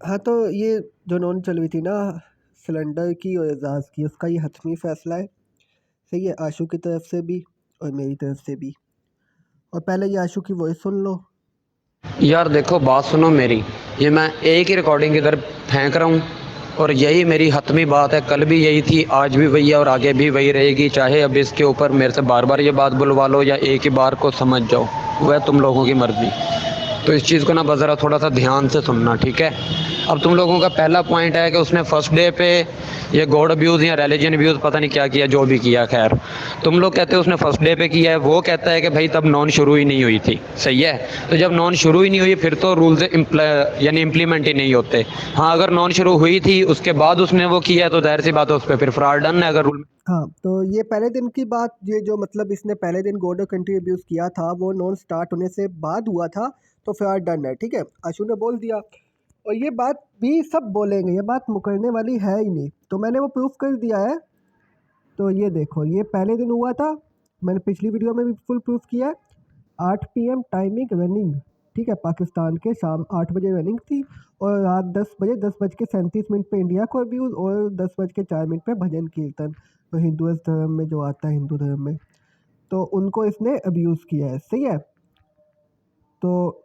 हाँ, तो ये जो नोन चल रही थी ना सिलेंडर की और एजाज़ की, उसका ये हतमी फ़ैसला है। सही है, आशू की तरफ से भी और मेरी तरफ से भी। और पहले ये आशू की वॉइस सुन लो। यार देखो बात सुनो मेरी। ये मैं एक ही रिकॉर्डिंग इधर फेंक रहा हूँ और यही मेरी हतमी बात है। कल भी यही थी, आज भी वही है और आगे भी वही रहेगी। चाहे अब इसके ऊपर मेरे से बार बार ये बात बुलवा लो या एक ही बार को समझ जाओ, वह तुम लोगों की मर्जी। तो इस चीज़ को ना बस ज़रा थोड़ा सा ध्यान से सुनना, ठीक है। अब तुम लोगों का पहला पॉइंट है कि उसने फर्स्ट डे पे ये गॉड अब्यूज़ या रिलीजन अब्यूज़ पता नहीं क्या किया, जो भी किया। खैर तुम लोग कहते हो उसने फर्स्ट डे पे किया है, वो कहता है कि भाई तब नॉन शुरू ही नहीं हुई थी। सही है, तो जब नॉन शुरू ही नहीं हुई फिर तो रूल्स यानी इम्प्लीमेंट ही नहीं होते। हाँ, अगर नॉन शुरू हुई थी उसके बाद उसने वो किया है तो जाहिर सी बात है उस पर फिर फ्रॉड डन है। अगर रूल हाँ, तो ये पहले दिन की बात, ये जो मतलब इसने पहले दिन गॉड कंट्री अब्यूज़ किया था वो नॉन स्टार्ट होने से बाद हुआ था, तो फिर डन है, ठीक है। आशू ने बोल दिया और ये बात भी सब बोलेंगे, ये बात मुकरने वाली है ही नहीं, तो मैंने वो प्रूफ कर दिया है। तो ये देखो, ये पहले दिन हुआ था, मैंने पिछली वीडियो में भी फुल प्रूफ किया है। 8 PM टाइमिंग रनिंग, ठीक है, पाकिस्तान के शाम 8 बजे रनिंग थी और रात 10 बजे 10:37 पे इंडिया को अब्यूज़ और 10:04 पे भजन कीर्तन, तो हिंदू धर्म में जो आता है, हिंदू धर्म में, तो उनको इसने अब्यूज़ किया है। सही है, तो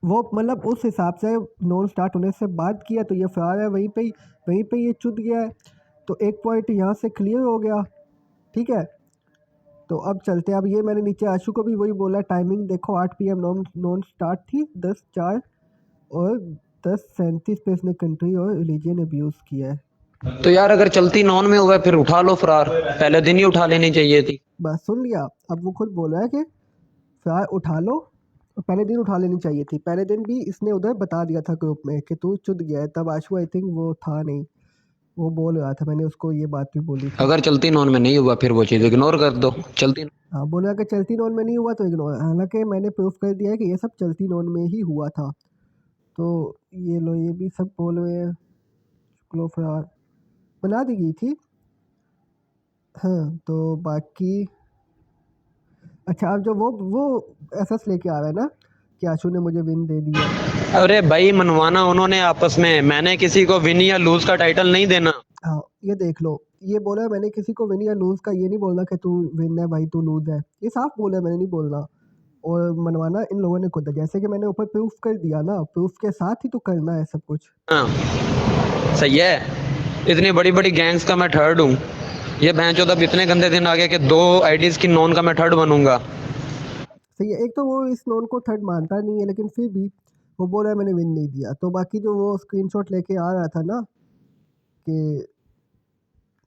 वो मतलब उस हिसाब से नॉन स्टार्ट होने से बाद किया, तो ये फरार है, वहीं पे ये चुद गया है। तो एक पॉइंट यहाँ से क्लियर हो गया, ठीक है। तो अब चलते हैं, अब ये मैंने नीचे आशु को भी वही बोला, टाइमिंग देखो 8 PM नॉन नॉन स्टार्ट थी, 10:04 और 10:37 पे इसने कंट्री और रिलीजन अब्यूज़ किया है। तो यार अगर चलती नॉन में हुआ है, फिर उठा लो फरार, पहले दिन ही उठा लेनी चाहिए थी। बस सुन लिया, अब वो खुद बोल रहा है कि फिर उठा लो, पहले दिन उठा लेनी चाहिए थी। पहले दिन भी इसने उधर बता दिया था ग्रुप में कि तू चुद गया है, तब आशु आई थिंक वो था नहीं, वो बोल रहा था, मैंने उसको ये बात भी बोली थी। अगर चलती नॉन में नहीं हुआ फिर वो चीज़ इग्नोर कर दो। चलती हाँ, बोला कि चलती नॉन में नहीं हुआ तो इग्नोर, हालांकि मैंने प्रूफ कर दिया है कि ये सब चलती नॉन में ही हुआ था। तो ये लो, ये भी सब बोल रहे हैं, चलो फिर बना दी गई थी। हाँ, तो बाकी अच्छा, अब जो वो एसएस लेके आ रहा है ना कि आशु ने मुझे विन दे दिया। अरे भाई मनवाना उन्होंने आपस में, मैंने किसी को विन या लूज का टाइटल नहीं देना। हाँ, ये देख लो, ये बोला है मैंने किसी को विन या लूज का, ये नहीं बोलना कि तू विन है भाई तू लूज है, ये साफ बोला है, मैंने नहीं बोलना। और मनवाना इन लोगों ने खुद है, जैसे कि मैंने ऊपर प्रूफ कर दिया ना, प्रूफ के साथ ही तो करना है सब कुछ। हाँ सही है, इतनी बड़ी बड़ी गैंग्स का मैं थर्ड हूँ। ये भैंचोद अब इतने गंदे दिन आ गए कि 2 आईडीज की नॉन का मैं थर्ड बनूंगा। सही है, एक तो वो इस नॉन को थर्ड मानता नहीं है, लेकिन फिर भी वो बोल रहा है मैंने विन नहीं दिया। तो बाकी जो वो स्क्रीनशॉट लेके आ रहा था ना कि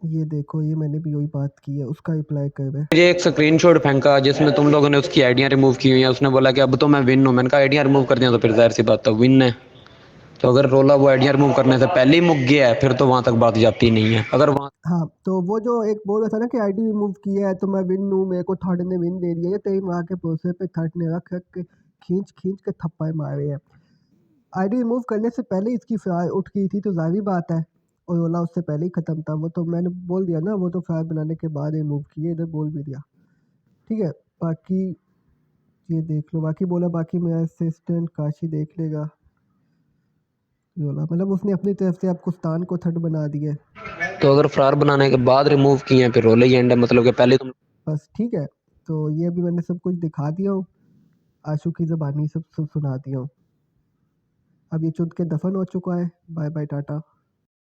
ये देखो, ये मैंने भी वही बात की है, उसका रिप्लाई कर रहे। मुझे एक स्क्रीनशॉट फेंका जिसमें तुम लोगों ने उसकी आइडिया रिमूव की हुई है। उसने बोला कि अब तो मैं विन हूँ। मैंने कहा आइडिया रिमूव कर दिया तो फिर जाहिर सी बात तो विन है। तो अगर रोला वो आइडिया रिमूव करने से पहले ही मुक गया है फिर तो वहां तक बात जाती नहीं है। अगर वहां हाँ, तो वो जो एक बोल रहा था ना कि आईडी रिमूव किया है तो मैं विन हूँ, मेरे को थर्ड ने विन दे दिया, ये तेरी माँ के भरोसे पे थर्ड ने रख रख के खींच खींच के थप्पड़ मारे हैं। आईडी रिमूव करने से पहले इसकी फ्राई उठ गई थी, तो जाहिर बात है, और ओला उससे पहले ही ख़त्म था। वो तो मैंने बोल दिया ना, वो तो फ्राई बनाने के बाद रिमूव किए, इधर बोल भी दिया, ठीक है। बाकी ये देख लो, बाकी बोला बाकी मेरा असिस्टेंट काशी देख लेगा। ये बोला मतलब उसने अपनी तरफ से अब कुस्तान को थर्ड बना दिया है। तो अगर फ्रार बनाने के बाद रिमूव किए हैं फिर रोले ही एंड है, मतलब कि पहले तुम बस ठीक है, तो ये अभी मैंने सब कुछ दिखा दिया हूँ, आशू की ज़बानी सब सुना दिया हूँ। अब ये चुद के दफन हो चुका है। Bye bye, Tata.